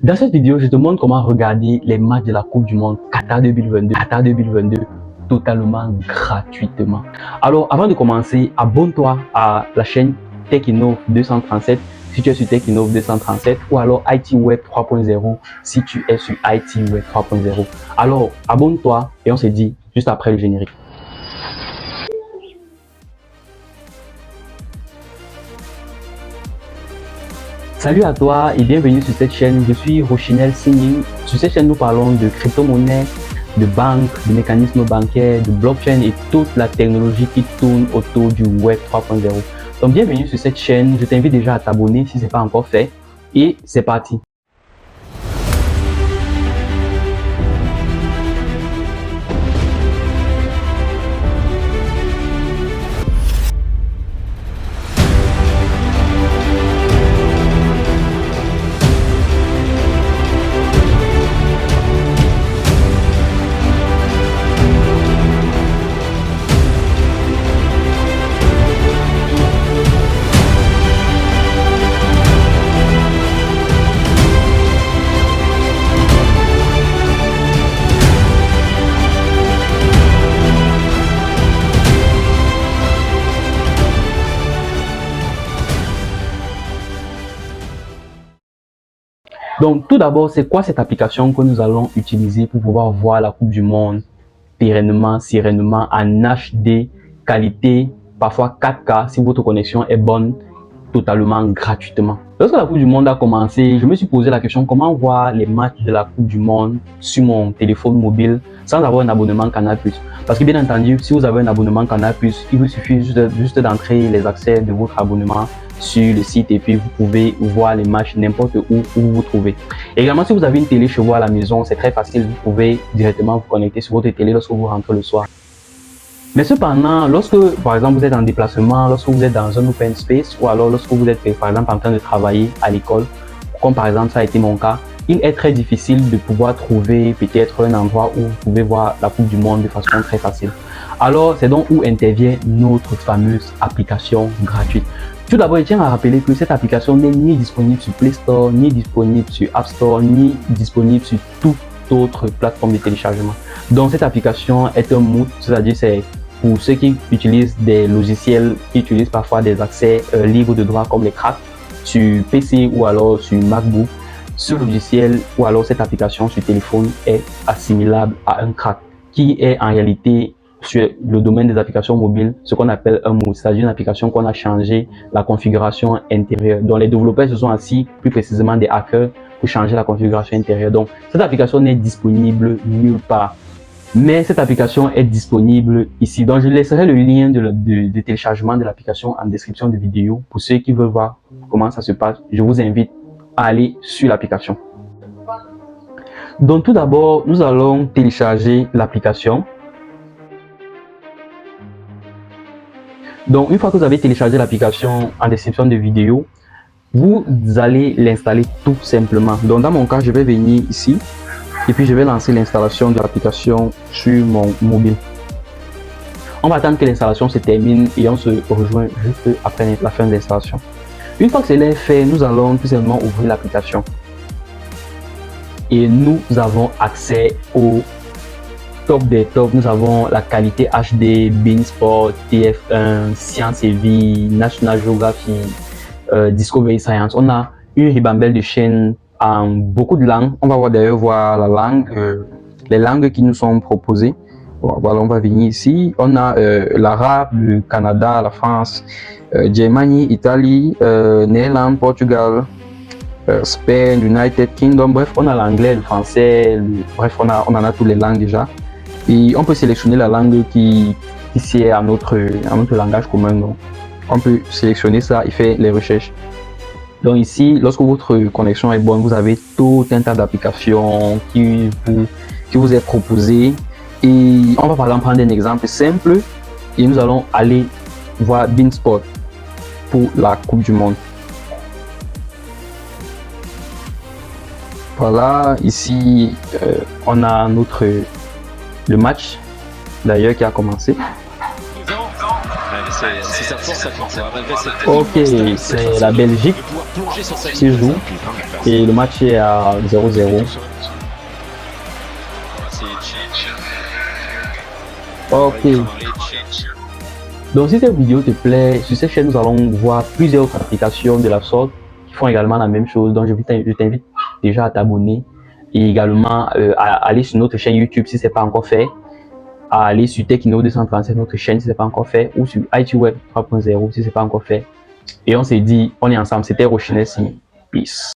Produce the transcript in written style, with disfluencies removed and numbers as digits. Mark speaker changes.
Speaker 1: Dans cette vidéo, je te montre comment regarder les matchs de la Coupe du Monde Qatar 2022 totalement gratuitement. Alors, avant de commencer, abonne-toi à la chaîne TechInnov 237 si tu es sur TechInnov 237 ou alors IT Web 3.0 si tu es sur IT Web 3.0. Alors, abonne-toi et on se dit juste après le générique. Salut à toi et bienvenue sur cette chaîne. Je suis Rochinel Singing. Sur cette chaîne, nous parlons de crypto-monnaie, de banque, de mécanismes bancaires, de blockchain et toute la technologie qui tourne autour du Web 3.0. Donc bienvenue sur cette chaîne. Je t'invite déjà à t'abonner si ce n'est pas encore fait. Et c'est parti. Donc, tout d'abord, c'est quoi cette application que nous allons utiliser pour pouvoir voir la Coupe du Monde pérennement, sereinement, en HD, qualité, parfois 4K, si votre connexion est bonne, totalement gratuitement. Lorsque la Coupe du Monde a commencé, je me suis posé la question comment voir les matchs de la Coupe du Monde sur mon téléphone mobile sans avoir un abonnement Canal+. Parce que bien entendu, si vous avez un abonnement Canal+, il vous suffit juste d'entrer les accès de votre abonnement sur le site et puis vous pouvez voir les matchs n'importe où vous vous trouvez. Également, si vous avez une télé chez vous à la maison, c'est très facile, vous pouvez directement vous connecter sur votre télé lorsque vous rentrez le soir. Mais cependant, lorsque par exemple vous êtes en déplacement, lorsque vous êtes dans un open space ou alors lorsque vous êtes par exemple en train de travailler à l'école, comme par exemple ça a été mon cas, il est très difficile de pouvoir trouver peut-être un endroit où vous pouvez voir la Coupe du Monde de façon très facile. Alors c'est donc où intervient notre fameuse application gratuite. Tout d'abord, je tiens à rappeler que cette application n'est ni disponible sur Play Store, ni disponible sur App Store, ni disponible sur toute autre plateforme de téléchargement. Donc cette application est un MOOC, c'est-à-dire c'est pour ceux qui utilisent des logiciels, qui utilisent parfois des accès libres de droit comme les cracks sur PC ou alors sur MacBook. Ce logiciel ou alors cette application sur téléphone est assimilable à un crack qui est en réalité sur le domaine des applications mobiles, ce qu'on appelle un MOOC, c'est-à-dire une application qu'on a changé la configuration intérieure. Donc les développeurs se sont assis, plus précisément des hackers, pour changer la configuration intérieure. Donc cette application n'est disponible nulle part. Mais cette application est disponible ici. Donc je laisserai le lien de téléchargement de l'application en description de vidéo. Pour ceux qui veulent voir comment ça se passe, je vous invite à aller sur l'application. Donc tout d'abord, nous allons télécharger l'application. Donc, une fois que vous avez téléchargé l'application en description de vidéo, vous allez l'installer tout simplement. Donc, dans mon cas, je vais venir ici et puis je vais lancer l'installation de l'application sur mon mobile. On va attendre que l'installation se termine et on se rejoint juste après la fin de l'installation. Une fois que cela est fait, nous allons tout simplement ouvrir l'application. Et nous avons accès au top des tops. Nous avons la qualité HD, Beansport, TF1, Science et Vie, National Geography, Discovery Science. On a une ribambelle de chaînes en beaucoup de langues. On va d'ailleurs voir la langue, les langues qui nous sont proposées. Voilà, on va venir ici. On a l'arabe, le Canada, la France, Germanie, Italie, Néerlande, Portugal, Spain, United Kingdom. Bref, on a l'anglais, le français, bref, on en a toutes les langues déjà. Et on peut sélectionner la langue qui sied à notre langage commun. Donc, on peut sélectionner ça et faire les recherches. Donc ici, lorsque votre connexion est bonne, vous avez tout un tas d'applications qui vous est proposé. Et on va par exemple prendre un exemple simple et nous allons aller voir Beansport pour la Coupe du Monde. Voilà, ici on a le match d'ailleurs qui a commencé.
Speaker 2: c'est sa force à force. Malgré cette
Speaker 1: Ok, c'est la Belgique qui joue et le match est à 0-0. Ok. Donc si cette vidéo te plaît, sur cette chaîne nous allons voir plusieurs autres applications de la sorte qui font également la même chose. Donc je t'invite déjà à t'abonner et également à aller sur notre chaîne YouTube si ce n'est pas encore fait, à aller sur Techno 237 notre chaîne si ce n'est pas encore fait, ou sur IT Web 3.0 si ce n'est pas encore fait. Et on s'est dit, on est ensemble, c'était Rochinesi. Peace.